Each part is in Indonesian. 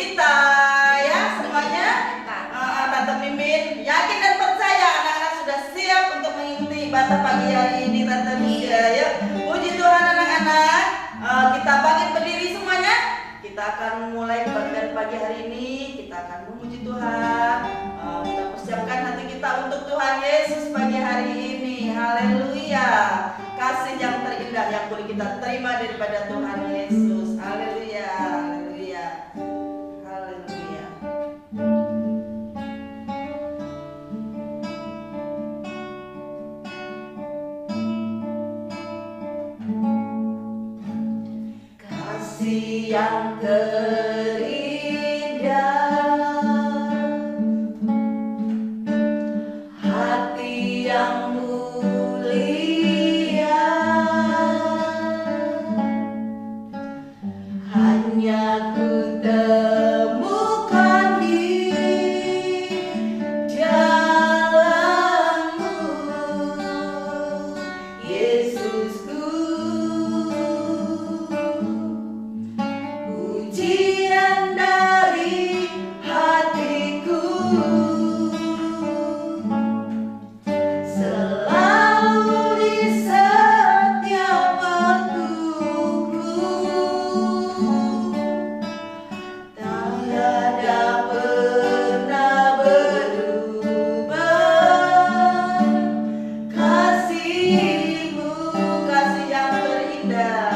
kita ya semuanya. Tante Mimin yakin dan percaya anak-anak sudah siap untuk mengikuti ibadah pagi hari ini. Tante Mimin ya. Puji Tuhan anak-anak. Kita bangkit berdiri semuanya. Kita akan mulai kebaktian pagi hari ini. Kita akan memuji Tuhan. Kita persiapkan hati kita untuk Tuhan Yesus pagi hari ini. Haleluya. Kasih yang terindah yang boleh kita terima daripada Tuhan Yesus. Haleluya. Haleluya. Haleluya. Kasih yang terindah, hati yang mulia, hanya ku temukan di dalam-Mu, Yesusku. Pujian dari hatiku selalu di setiap waktuku, tiada pernah berubah. Kasih-Mu, kasih yang terindah,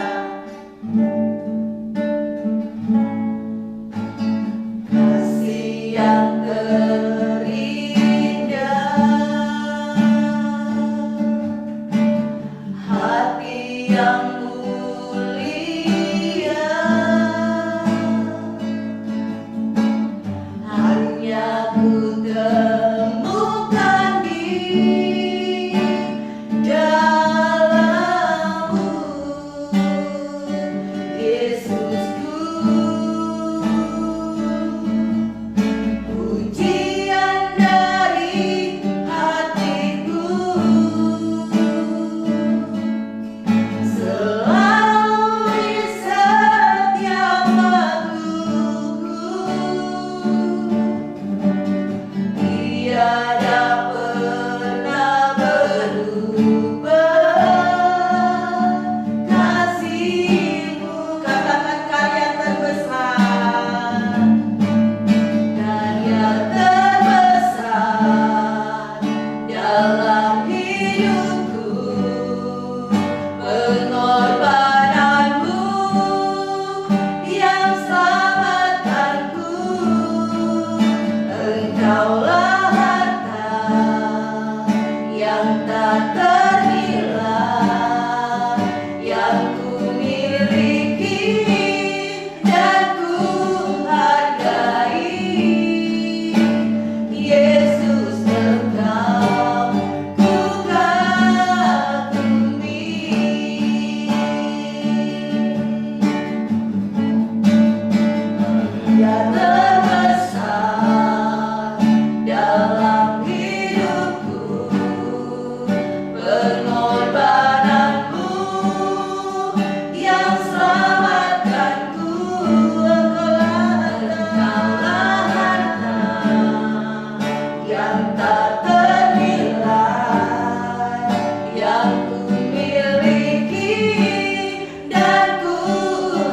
kasih yang terindah, hati yang mulia, hanya ku temukan di dalam-Mu, Yesusku. Pujian dari hatiku selalu di setiap waktuku, tiada pernah berubah. Kasih-Mu, katakan karya terbesar, karya terbesar dalam hidupku, pengorbananmu yang selamatkanku. Engkaulah harta yang tak ternilai yang ku miliki dan ku hargai. Yesus, Engkau ku kagumi. Dia terbesar dalam hidupku, pengorbananmu yang selamatkanku. Engkaulah harta yang tak ternilai yang ku miliki dan ku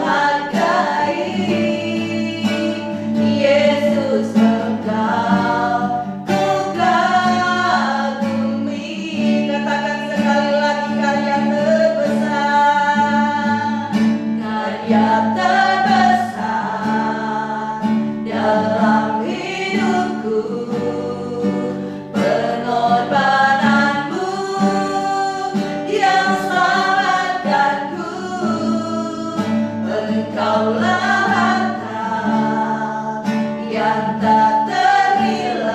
hargai. Yesus, Engkau ku kagumi. Katakan sekali lagi, karya terbesar, karya terbesar dalam hidupku, pengorbananmu yang selamatkanku. Engkaulah harta yang tak ternilai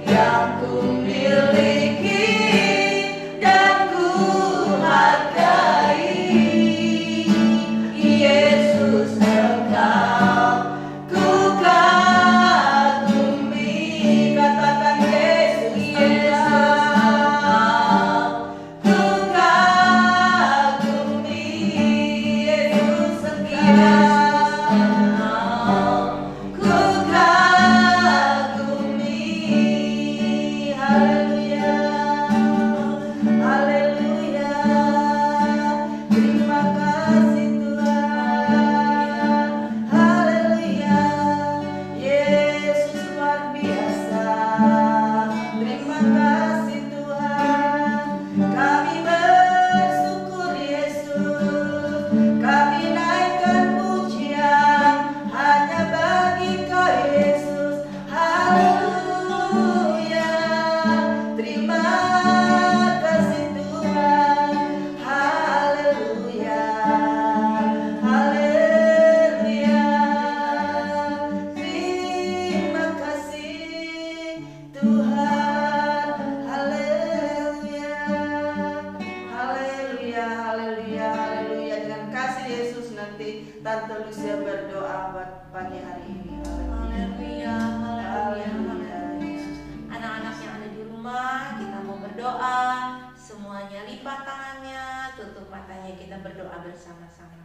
yang ku miliki dan ku hargai. Yesus, Engkau ku kagumi. Katakan Yesus, Engkau ku kagumi. Yesus, Engkau pagi hari ini. Haleluya, haleluya, haleluya. Anak-anak yang ada di rumah, kita mau berdoa. Semuanya lipat tangannya, tutup matanya, kita berdoa bersama-sama.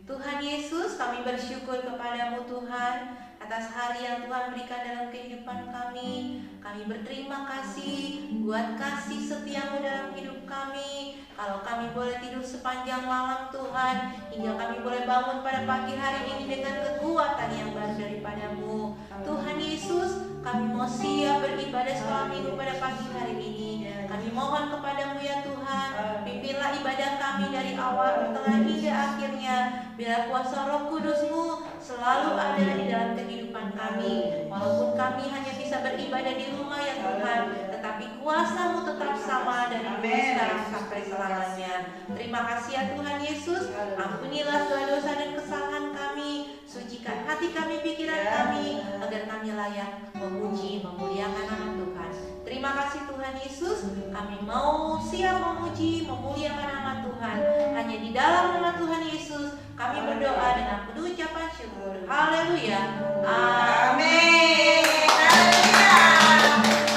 Tuhan Yesus, kami bersyukur kepadamu Tuhan atas hari yang Tuhan berikan dalam kehidupan kami. Kami berterima kasih buat kasih setiamu dalam hidup kami. Kalau kami boleh tidur sepanjang malam Tuhan, hingga kami boleh bangun pada pagi hari ini dengan kekuatan yang baru daripadamu. Tuhan Yesus, kami mau siap beribadah sekolah minggu pada pagi hari ini. Kami mohon kepadamu ya Tuhan, pimpinlah ibadah kami dari awal, pertengahan hingga akhirnya. Biar kuasa Roh Kudus-Mu selalu ada di dalam kehidupan kami. Walaupun kami hanya bisa beribadah di rumah ya Tuhan, tetapi kuasa-Mu tetap sama dari dulu sekarang sampai selamanya. Terima kasih ya Tuhan Yesus. Ampunilah segala dosa dan kesalahan kami. Sucikan hati kami, pikiran kami, agar kami layak memuji, memuliakan nama Tuhan. Terima kasih Tuhan Yesus. Kami mau siap memuji, memuliakan nama Tuhan. Hanya di dalam nama Tuhan Yesus kami berdoa dengan penuh ucapan syukur. Haleluya. Amin. Haleluya.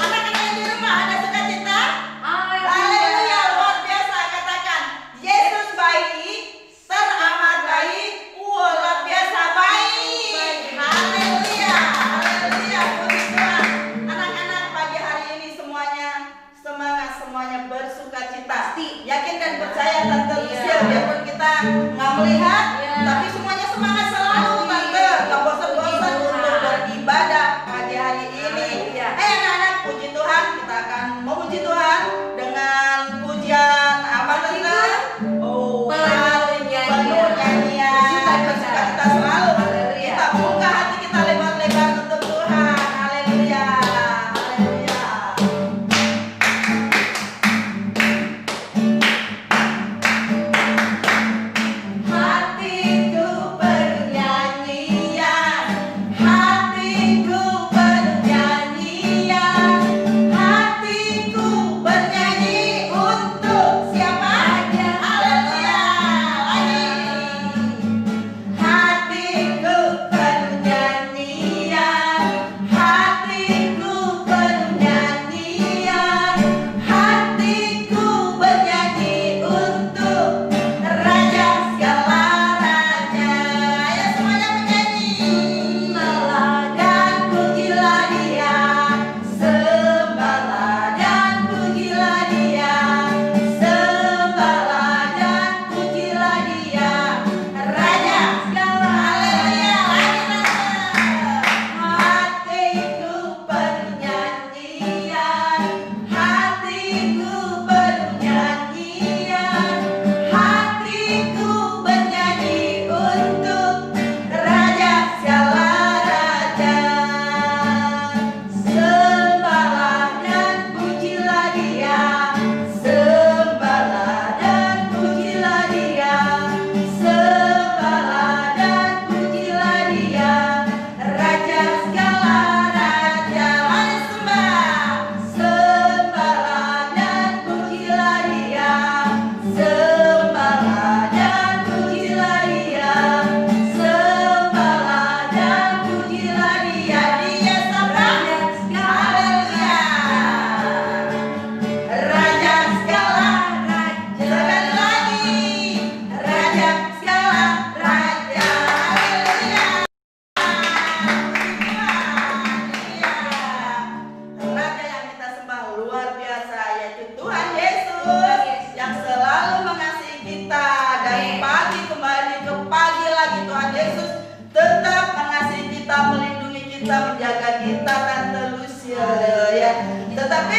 Anak-anak di rumah ada sukacita? Haleluya, luar biasa. Katakan, Yesus baik, teramat baik, luar biasa baik. Haleluya, haleluya, puji Tuhan. Anak-anak pagi hari ini semuanya semangat, semuanya bersukacita. Yakin dan percaya Tante Lucia, biarpun kita nggak melihat, tapi semuanya semangat selalu Tante, nggak bosan-bosan untuk beribadah pagi hari ini. Anak-anak, puji Tuhan, kita akan memuji Tuhan dengan pujian apa Tante? Oh, penuh nyanyian, bersukacita selalu. Kita buka hati kita lebar-lebar untuk Tuhan. Haleluya, haleluya. Hatiku penuh nyanyian, hatiku penuh nyanyian, hatiku bernyanyi untuk siapa? Haleluya, lagi. Hatiku penuh nyanyian, hatiku penuh nyanyian, hatiku bernyanyi untuk Raja segala raja. Ya semuanya menyanyi. Dan pujilah Dia, sembahlah dan pujilah Dia, sembahlah dan pujilah Dia, Raja segala. Haleluya, hatiku penuh nyanyian, hatiku penuh nyanyian, hatiku bernyanyi untuk Raja segala raja. Sembahlah dan pujilah Dia, sembahlah dan pujilah Dia, sembahlah dan pujilah Dia, Raja segala raja. Mari sembah, sembahlah dan pujilah Dia, sembahlah dan pujilah Dia, sembahlah dan pujilah Dia. Dia sembah, haleluya, Raja segala raja. Sekali lagi, Raja segala raja. Haleluya. Raja yang kita sembah luar biasa, yaitu Tuhan Yesus yang selalu mengasihi kita dari pagi kembali ke pagi lagi. Tuhan Yesus tetap mengasihi kita, melindungi kita, menjaga kita Tante Lucia ya. Tetapi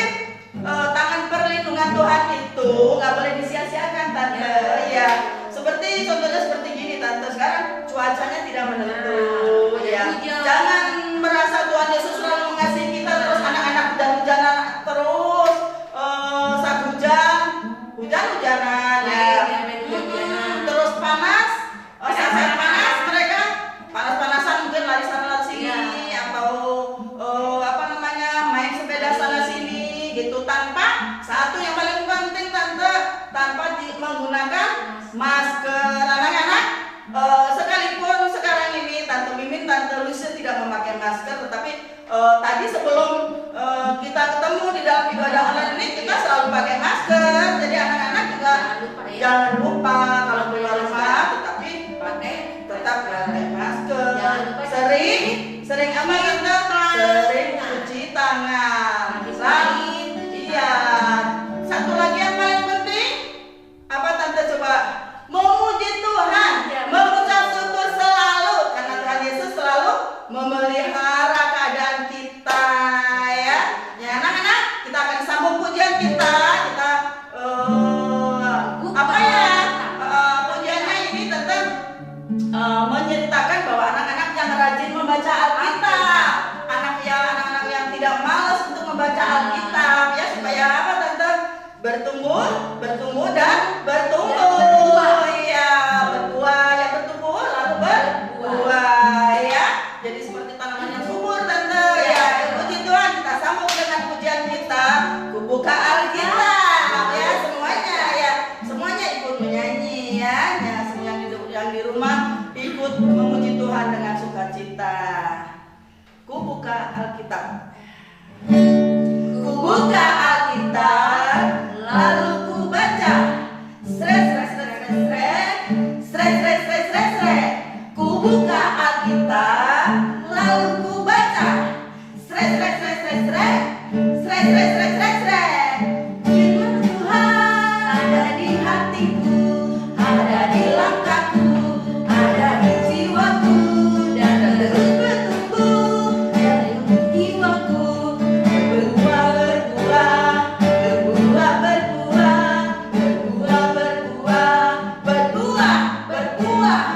tangan perlindungan Tuhan itu nggak boleh disia-siakan Tante ya. Seperti contohnya seperti gini Tante, sekarang cuacanya tidak menentu ya. Jangan merasa Tuhan Yesus selalu mengasihi kita terus anak-anak hujan-hujanan terus saat hujan-hujanan ya. Terus panas, saat panas mereka panas-panasan mungkin lari sana lari sini atau apa namanya main sepeda sana sini gitu, tanpa satu yang paling penting Tante, tanpa menggunakan masker. Anak-anak sekalipun sekarang ini Tante Tante Lucia tidak memakai masker, tetapi tadi sebelum kita ketemu di dalam ibadah online ini kita selalu pakai masker. Jadi anak-anak juga jangan lupa kalau keluar rumah tetap pakai masker. Sering apa kita? Sering cuci tangan. Iya. Satu lagi yang paling penting apa Tante coba? Memuji Tuhan, mengucap syukur selalu karena Tuhan Yesus selalu memelihara keadaan kita ya. Ya anak-anak, kita akan sambung pujian kita. Apa ya? Pujiannya ini tentang menceritakan bahwa anak-anak yang rajin membaca Alkitab, anak-anak yang tidak malas untuk membaca Alkitab ya, supaya apa Tante? Bertumbuh dan bertumbuh. Iya, berbuah yang bertumbuh lalu berbuah ya. Jadi seperti tanaman yang subur Tante. Ya, puji Tuhan, kita sambung dengan pujian kita. Kubuka Alkitab ya, semuanya ya. Semuanya ikut menyanyi ya. Ya, semua yang di rumah ikut memuji Tuhan dengan sukacita. Kubuka Alkitab. Kubuka Alkitab, lalu ku baca. Sret sret sret sret sret sret sret sret sret. Ku buka Alkitab, lalu ku baca. Sret sret sret sret sret sret sret sret sret sret. Firman Tuhan ada di hatiku, ada di langkahku, ada di jiwaku, dan terus bertumbuh dari jiwaku. Berbuah berbuah berbuah berbuah berbuah berbuah berbuah berbuah.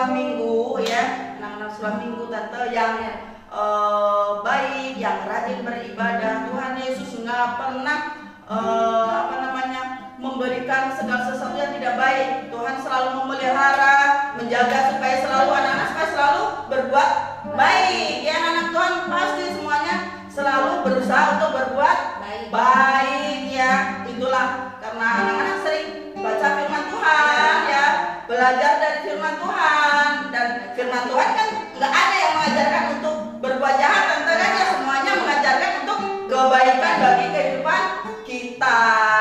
sekolah minggu ya, anak-anak sekolah minggu tante yang baik, yang rajin beribadah. Tuhan Yesus nggak pernah memberikan segala sesuatu yang tidak baik. Tuhan selalu memelihara, menjaga supaya selalu anak-anak supaya selalu berbuat baik. Ya anak Tuhan pasti semuanya selalu berusaha untuk berbuat baik ya. Itulah karena anak-anak sering baca firman Tuhan ya, belajar dari firman Tuhan, dan firman Tuhan kan nggak ada yang mengajarkan untuk berbuat jahat, tante kan ya, semuanya mengajarkan untuk kebaikan bagi kehidupan kita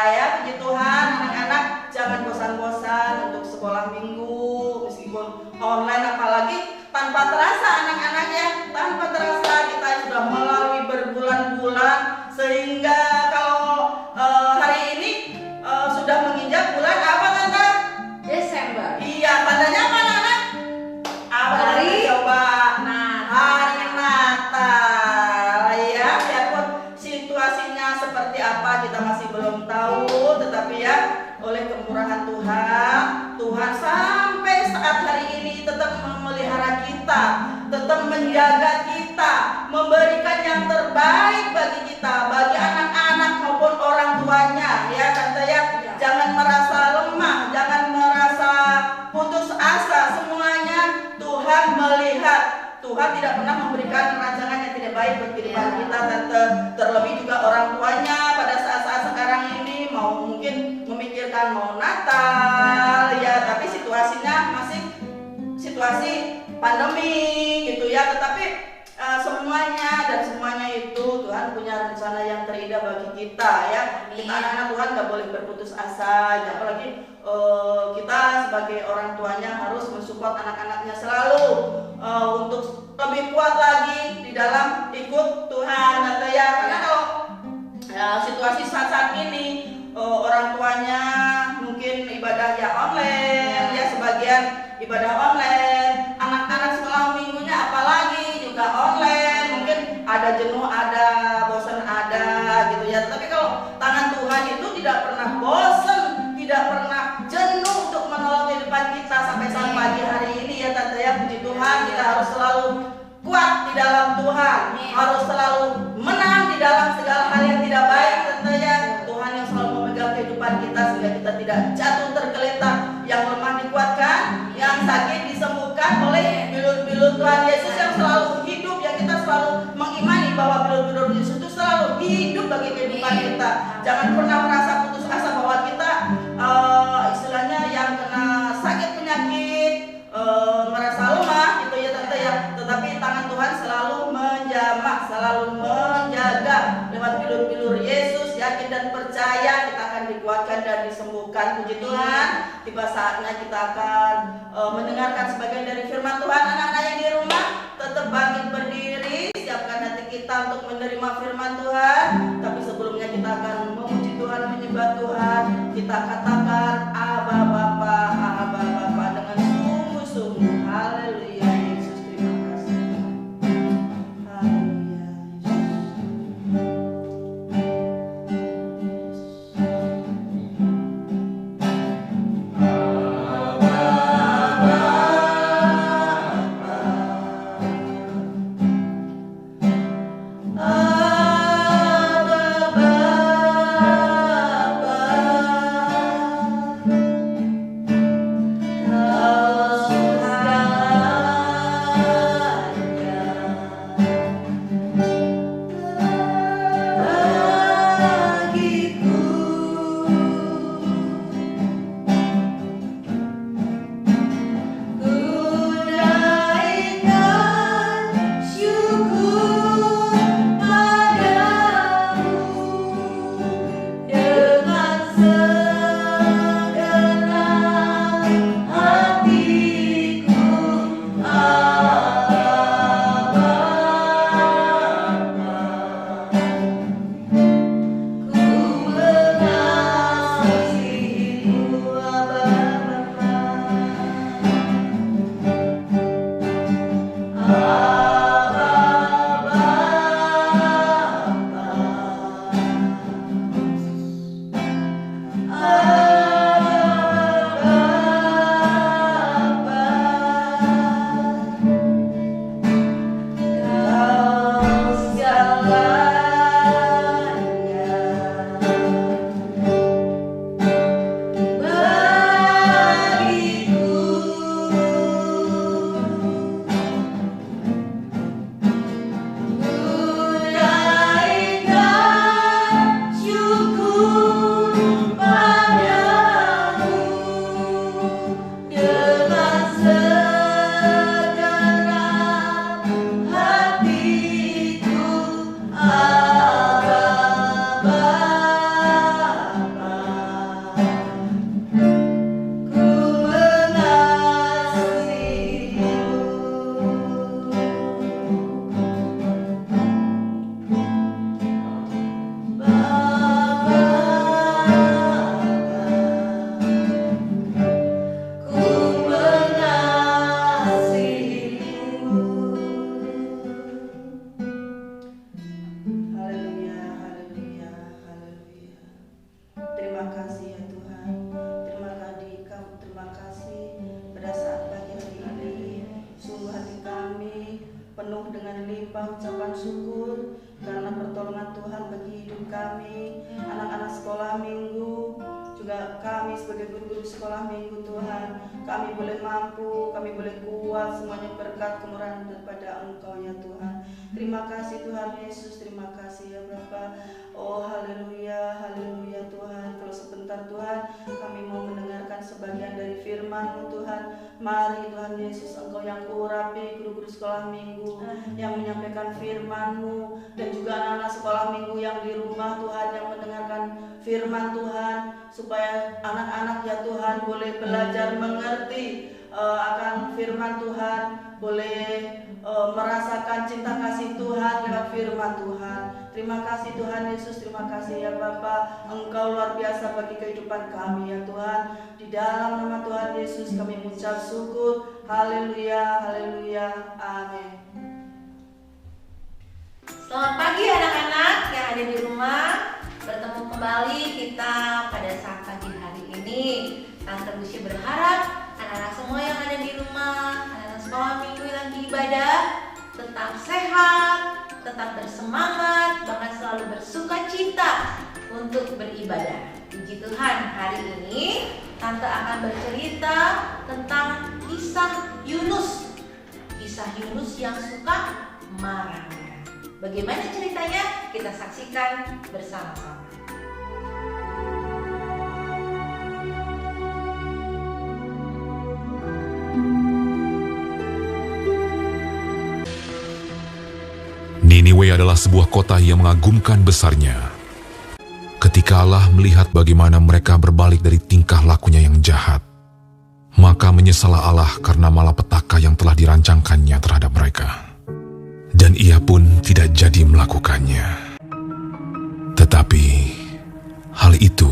ya. Puji Tuhan, anak-anak jangan bosan-bosan untuk sekolah minggu meskipun online, apalagi tanpa terasa anak-anak ya, tanpa terasa kita sudah melalui berbulan-bulan, sehingga kalau hari ini sudah menginjak bulan apa tante? Desember. Iya, tandanya apa anak-anak? Apa Hari coba? Natal. Hari Natal ya, biarpun situasinya seperti apa kita masih belum tahu, tetapi ya oleh kemurahan Tuhan, Tuhan sampai saat hari ini tetap memelihara kita, tetap menjaga kita, memberikan yang terbaik bagi kita, bagi anak-anak maupun orang tuanya ya tante ya. Jangan merasa lemah, jangan merasa putus asa, semuanya Tuhan melihat. Tuhan tidak pernah memberikan rancangan yang tidak baik buat kehidupan kita tante. Terlebih juga orang tuanya pada saat-saat sekarang ini mungkin memikirkan mau Natal ya, tapi situasinya masih situasi pandemi gitu ya. Tetapi semuanya itu Tuhan punya rencana yang terindah bagi kita ya. Kita anak-anak Tuhan gak boleh berputus asa, apalagi kita sebagai orang tuanya harus mensupport anak-anaknya selalu untuk lebih kuat lagi di dalam ikut Tuhan tante ya. Karena kalau situasi saat ini orang tuanya mungkin ibadahnya online ya, sebagian ibadah online, anak-anak sekolah minggunya apalagi juga online, mungkin ada jenuh, ada bosan, ada gitu ya. Tapi kalau tangan Tuhan itu tidak pernah bosan, tidak pernah jenuh untuk menolong kehidupan kita sampai saat pagi hari ini ya tante ya. Puji Tuhan, kita harus selalu kuat di dalam Tuhan, harus selalu menang di dalam segala hal yang tidak baik tante ya. Tuhan yang selalu memegang kehidupan kita sehingga kita tidak jatuh tergeletak, yang lemah dikuatkan, yang sakit disembuhkan oleh bilur-bilur Tuhan Yesus yang selalu hidup, yang kita selalu mengimani bahwa bilur-bilur Yesus itu selalu hidup bagi kehidupan kita. Jangan pernah merasa putus asa bahwa kita istilahnya yang kena sakit penyakit, merasa lemah gitu ya tante ya. Tetapi tangan Tuhan selalu menjamah, selalu menjaga lewat bilur-bilur Yesus. Yakin dan percaya kita akan dikuatkan dan disembuhkan. Puji Tuhan, tiba saatnya kita akan mendengarkan sebagian dari firman Tuhan. Anak-anak yang di rumah tetap bangkit berdiri, siapkan hati kita untuk menerima firman Tuhan. Tapi sebelumnya kita akan memuji Tuhan, menyembah Tuhan. Kita katakan Aba Bapa, Aba Bapa dengan sungguh-sungguh. Haleluya Yesus, terima kasih. Haleluya Yesus. kami sebagai guru-guru sekolah minggu Tuhan. Kami boleh mampu, kami boleh kuat, semuanya berkat kemurahan daripada Engkau ya Tuhan. Terima kasih Tuhan Yesus, terima kasih ya Bapa. Oh haleluya, haleluya Tuhan. Kalau sebentar Tuhan, kami mau mendengarkan sebagian dari firman-Mu Tuhan. Mari Tuhan Yesus, Engkau yang urapi guru-guru sekolah minggu, yang menyampaikan firman-Mu, dan juga anak-anak sekolah minggu yang di rumah Tuhan, yang mendengarkan firman Tuhan, supaya anak-anak ya Tuhan boleh belajar mengerti akan firman Tuhan, boleh merasakan cinta kasih Tuhan lewat firman Tuhan. Terima kasih Tuhan Yesus, terima kasih ya Bapa. Engkau luar biasa bagi kehidupan kami ya Tuhan. Di dalam nama Tuhan Yesus kami mengucap syukur. Haleluya, haleluya, amin. Selamat pagi anak-anak yang ada di rumah. Bertemu kembali kita pada saat pagi hari ini. Tante Lucy berharap anak-anak semua yang ada di rumah, anak-anak sekolah minggu yang lagi ibadah, tetap sehat, tetap bersemangat, bahkan selalu bersuka cita untuk beribadah. Puji Tuhan, hari ini Tante akan bercerita tentang kisah Yunus. Kisah Yunus yang suka marah. Bagaimana ceritanya? Kita saksikan bersama-sama. Niniwe adalah sebuah kota yang mengagumkan besarnya. Ketika Allah melihat bagaimana mereka berbalik dari tingkah lakunya yang jahat, maka menyesallah Allah karena malapetaka yang telah dirancangkannya terhadap mereka. Dan ia pun tidak jadi melakukannya. Tetapi hal itu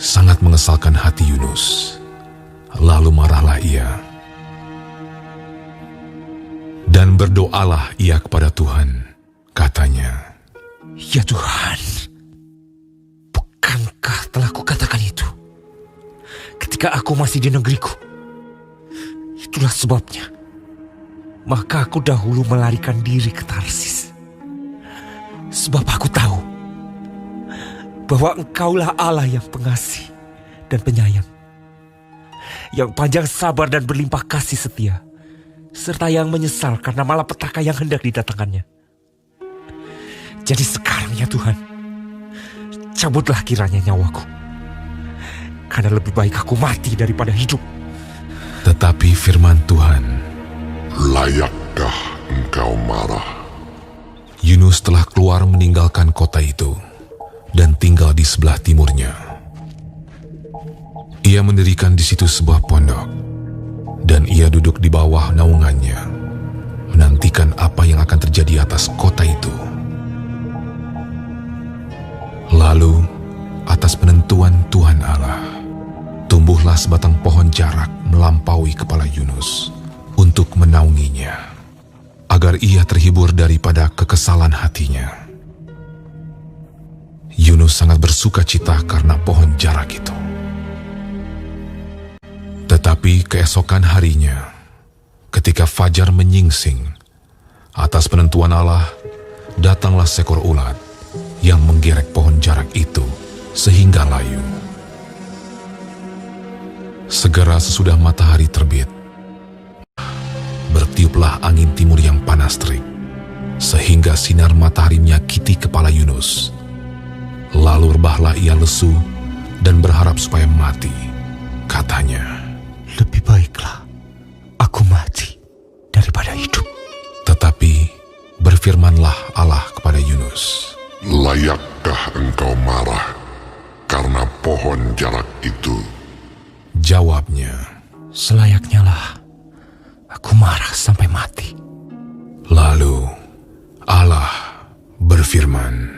sangat mengesalkan hati Yunus. Lalu marahlah ia. Dan berdoalah ia kepada Tuhan. Katanya, "Ya Tuhan, bukankah telah kukatakan itu ketika aku masih di negeriku? Itulah sebabnya maka aku dahulu melarikan diri ke Tarsis. Sebab aku tahu bahwa Engkaulah Allah yang pengasih dan penyayang, yang panjang sabar dan berlimpah kasih setia, serta yang menyesal karena malapetaka yang hendak didatangkannya. Jadi sekarang ya Tuhan, cabutlah kiranya nyawaku, karena lebih baik aku mati daripada hidup." tetapi firman Tuhan, "Layakkah engkau marah?" Yunus telah keluar meninggalkan kota itu dan tinggal di sebelah timurnya. Ia mendirikan di situ sebuah pondok, dan ia duduk di bawah naungannya, menantikan apa yang akan terjadi atas kota itu. Lalu, atas penentuan Tuhan Allah, tumbuhlah sebatang pohon jarak melampaui kepala Yunus untuk menaunginya, agar ia terhibur daripada kekesalan hatinya. Yunus sangat bersuka cita karena pohon jarak itu. Tetapi keesokan harinya, ketika fajar menyingsing, atas penentuan Allah, datanglah seekor ulat yang menggerek pohon jarak itu sehingga layu. Segera sesudah matahari terbit, bertiuplah angin timur yang panas terik, sehingga sinar matahari menyakiti kepala Yunus. Lalu rebahlah ia lesu dan berharap supaya mati. Katanya, "Lebih baiklah aku mati daripada hidup." Tetapi berfirmanlah Allah kepada Yunus, "Layakkah engkau marah karena pohon jarak itu?" Jawabnya, "Selayaknya lah aku marah sampai mati." Lalu Allah berfirman,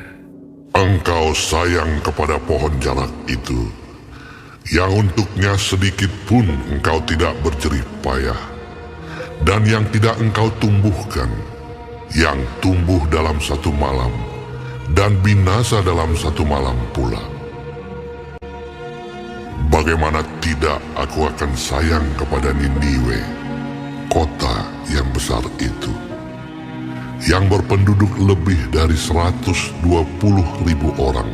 "Engkau sayang kepada pohon jarak itu, yang untuknya sedikit pun engkau tidak berjerih payah, dan yang tidak engkau tumbuhkan, yang tumbuh dalam satu malam, dan binasa dalam satu malam pula. Bagaimana tidak aku akan sayang kepada Niniwe, kota yang besar itu, yang berpenduduk lebih dari 120.000 orang,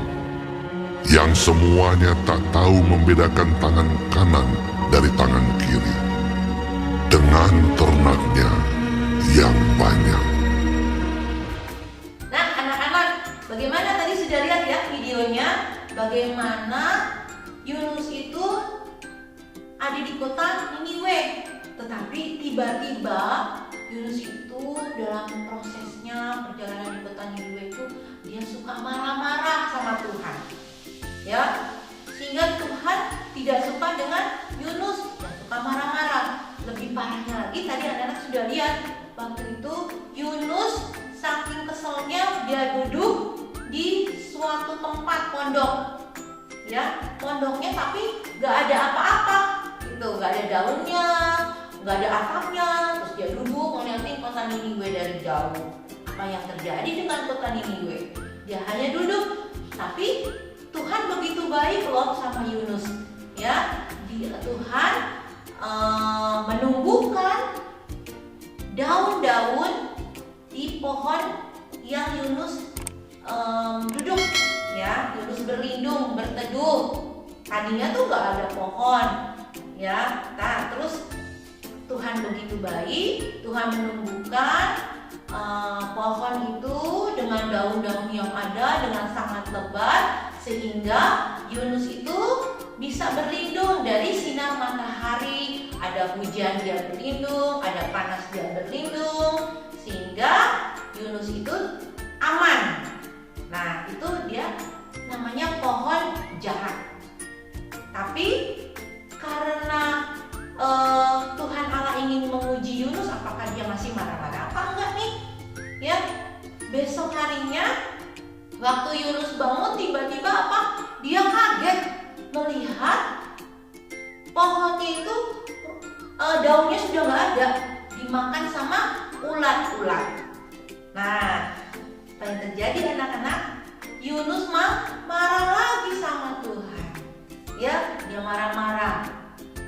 yang semuanya tak tahu membedakan tangan kanan dari tangan kiri, dengan ternaknya yang banyak. Nah, anak-anak, bagaimana tadi sudah lihat ya videonya? Bagaimana Yunus itu ada di kota Niniwe, tetapi tiba-tiba Yunus itu dalam prosesnya perjalanan di kota Niniwe itu dia suka marah-marah sama Tuhan, ya, sehingga Tuhan tidak suka dengan Yunus, dan suka marah-marah. Lebih parahnya lagi, tadi anak-anak sudah lihat waktu itu Yunus saking keselnya dia duduk di suatu tempat pondok, ya, pondoknya tapi gak ada apa-apa, gitu, gak ada daunnya, gak ada atapnya, terus dia duduk ngeliatin kota Niniwe dari jauh. Apa yang terjadi dengan kota Niniwe? Dia hanya duduk, tapi Tuhan begitu baik loh sama Yunus, ya. Tuhan menumbuhkan daun-daun di pohon yang Yunus duduk, ya. Yunus berlindung, berteduh. Tadinya tuh gak ada pohon, ya. Nah, terus Tuhan begitu baik, Tuhan menumbuhkan pohon itu dengan daun-daun yang ada dengan sangat lebat, sehingga Yunus itu bisa berlindung dari sinar matahari. Ada hujan dia berlindung, ada panas dia berlindung, sehingga Yunus itu aman. Nah, itu dia namanya pohon jarak. Tapi karena Tuhan Allah ingin menguji Yunus, apakah dia masih marah-marah apa enggak nih? Ya, besok harinya waktu Yunus bangun, tiba-tiba apa? Dia kaget melihat pohonnya itu daunnya sudah nggak ada, dimakan sama ulat-ulat. Nah, apa yang terjadi anak-anak? Yunus marah lagi sama Tuhan. Ya, dia marah-marah.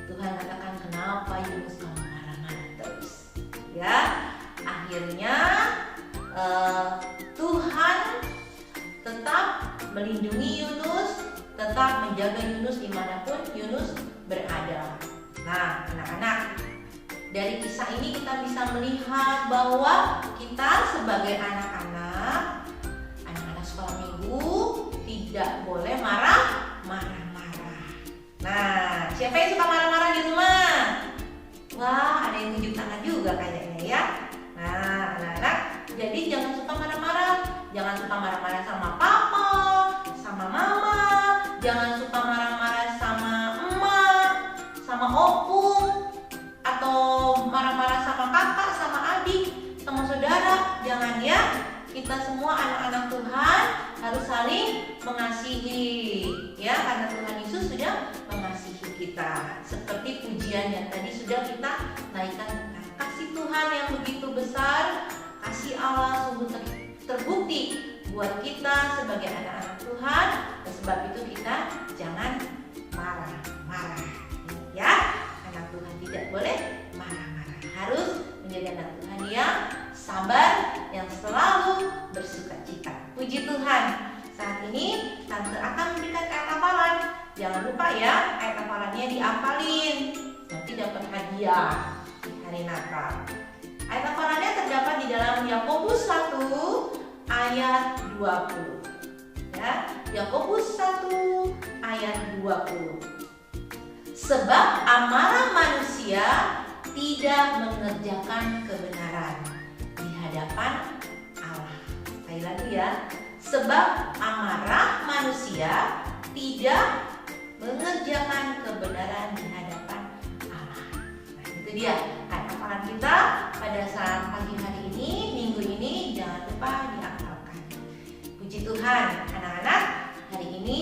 Tuhan katakan, kenapa Yunus kamu marah-marah terus? Ya, akhirnya Tuhan tetap melindungi Yunus, tetap menjaga Yunus dimanapun Yunus berada. Nah, anak-anak, dari kisah ini kita bisa melihat bahwa kita sebagai anak-anak sekolah minggu tidak boleh marah-marah. Nah, siapa yang suka marah-marah di rumah? Wah, ada yang tunjuk tangan juga kayaknya ya. Nah, anak-anak, jadi jangan suka marah-marah. Jangan suka marah-marah sama papa, sama mama. Jangan suka marah-marah sama emak, sama opung, atau marah-marah sama kakak, sama adik, sama saudara. Jangan ya. Kita semua anak-anak Tuhan harus saling mengasihi, ya, karena Tuhan Yesus sudah mengasihi kita. Seperti pujian yang tadi sudah kita naikkan, kasih Tuhan yang begitu besar, kasih Allah sungguh terbukti buat kita sebagai anak-anak Tuhan. Dan sebab itu kita jangan marah-marah, ya. Anak Tuhan tidak boleh marah-marah, harus menjadi anak Tuhan yang sabar, yang selalu bersuka cita. Puji Tuhan. Saat ini Tante akan memberikan ayat hafalan. Jangan lupa ya, ayat hafalannya dihafalin. Nanti dapat hadiah di hari Natal. Ayat hafalannya terdapat di dalam Yakobus 1 ayat 20. Ya, Yakobus 1 ayat 20. Sebab amarah manusia tidak mengerjakan kebenaran di hadapan Allah. Sekali lagi ya. Sebab amarah manusia tidak mengerjakan kebenaran di hadapan Allah. Nah, itu dia ayat hafalan kita pada saat pagi hari ini, minggu ini. Jangan lupa dihafalkan. Puji Tuhan, anak-anak, hari ini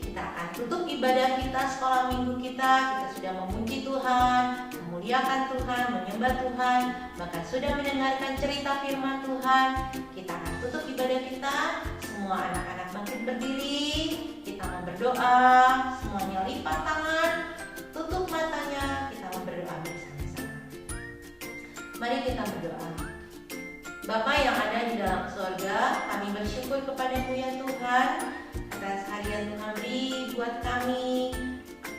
kita akan tutup ibadah kita, sekolah minggu kita. Kita sudah memuji Tuhan, memuliakan Tuhan, menyembah Tuhan, bahkan sudah mendengarkan cerita firman Tuhan. Kita akan tutup ibadah kita. Semua anak-anak bangkit berdiri. Kita mau berdoa. Semuanya lipat tangan, tutup matanya. Kita mau berdoa bersama-sama. Mari kita berdoa. Bapa yang ada di dalam surga, kami bersyukur kepada-Mu ya Tuhan, Rest harian Tuhan beri buat kami.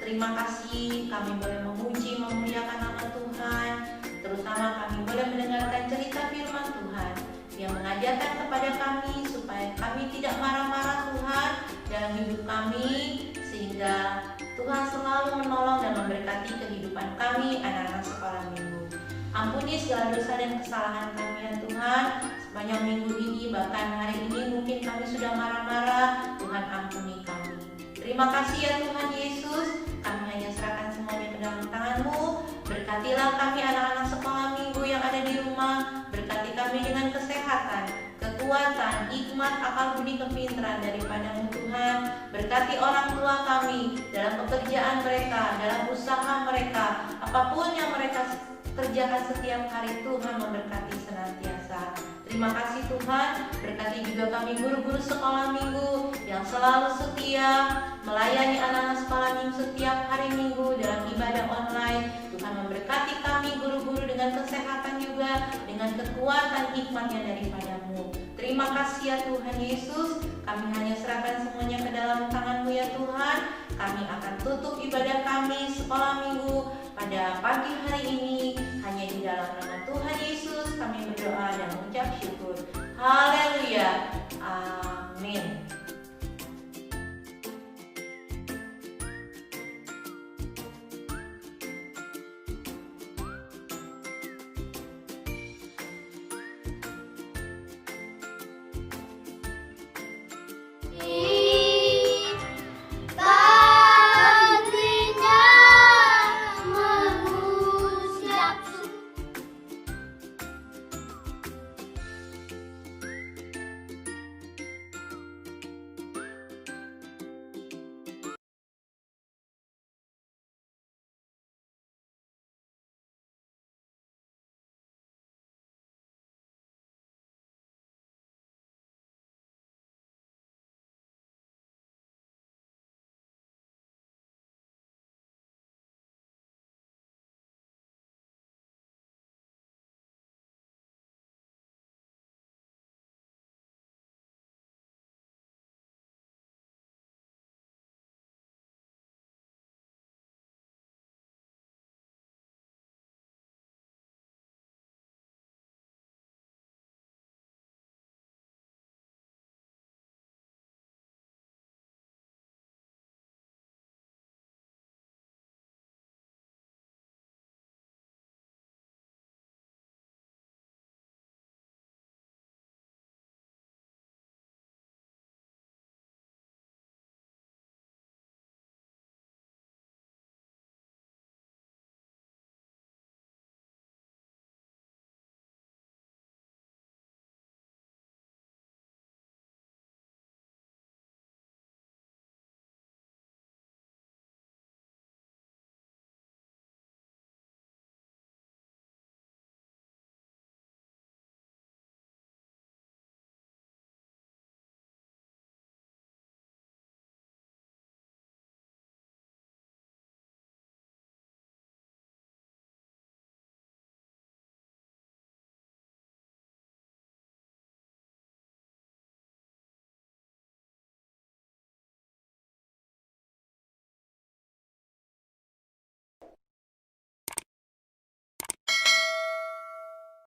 Terima kasih kami boleh memuji, memuliakan nama Tuhan. Terutama kami boleh mendengarkan cerita firman Tuhan yang mengajarkan kepada kami supaya kami tidak marah-marah Tuhan dalam hidup kami, sehingga Tuhan selalu menolong dan memberkati kehidupan kami anak-anak sekolah minggu. Ampuni segala dosa dan kesalahan kami ya Tuhan. Sepanjang minggu ini, bahkan hari ini mungkin kami sudah marah-marah. Tuhan ampuni kami. Terima kasih ya Tuhan Yesus. Kami hanya serahkan semuanya ke dalam tangan-Mu. Berkatilah kami anak-anak sekolah minggu yang ada di rumah. Berkati kami dengan kesehatan, kekuatan, hikmat, akal budi, kepintaran daripada-Mu Tuhan. Berkati orang tua kami dalam pekerjaan mereka, dalam usaha mereka, apapun yang mereka kerjakan setiap hari. Tuhan memberkati senantiasa. Terima kasih Tuhan. Berkati juga kami guru-guru sekolah minggu yang selalu setia melayani anak-anak sekolah minggu setiap hari minggu dalam ibadah online. Tuhan memberkati kami guru-guru dengan kesehatan juga, dengan kekuatan hikmatnya daripada-Mu. Terima kasih ya Tuhan Yesus. Kami hanya serahkan semuanya ke dalam tangan-Mu ya Tuhan. Kami akan tutup ibadah kami sekolah minggu pada pagi hari ini hanya di dalam nama Tuhan Yesus kami berdoa dan mengucap syukur. Haleluya.